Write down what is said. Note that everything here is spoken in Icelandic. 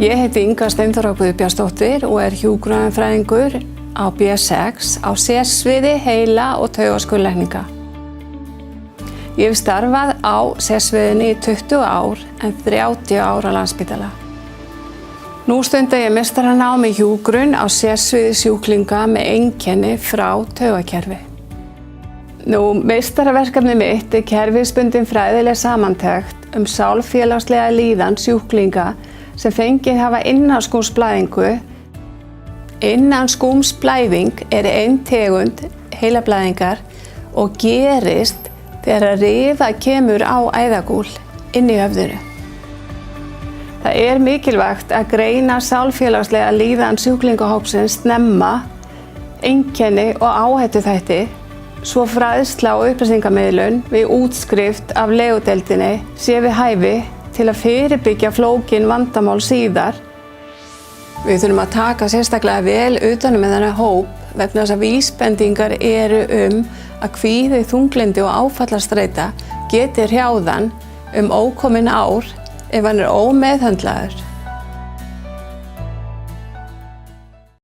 Ég heiti Inga Steinþóra Guðbjartsdóttir og hjúkrunarfræðingur á B6 á sérsviði heila- og taugaskurðlækninga. Ég hef starfað á sérsviðinu í 20 ár en 30 ár á Landspítala. Nú stunda ég meistaranám í hjúkrun á sérsviði sjúklinga með einkenni frá taugakerfi. Meistaraverkefni mitt kerfisbundin fræðileg samantekt sálfélagslega líðan sjúklinga sem fengið hafa innanskúmsblæðingu. Innanskúmsblæðing ein tegund heilablæðingar og gerist þegar riða kemur á æðagúl inni í höfðinu. Það mikilvægt að greina sálfélagslega líðan sjúklingahópsins snemma, einkenni og áhættuþætti, svo fræðsla og upplýsingamiðlun við útskrift af legudeildinni sé við hæfi til að fyrirbyggja flókin vandamál síðar. Við þurfum að taka sérstaklega vel utan þennan hóp vegna þess að vísbendingar eru að kvíði, þunglyndi og áfallastreita geti hrjáð hann ókomin ár ef hann ómeðhöndlaður.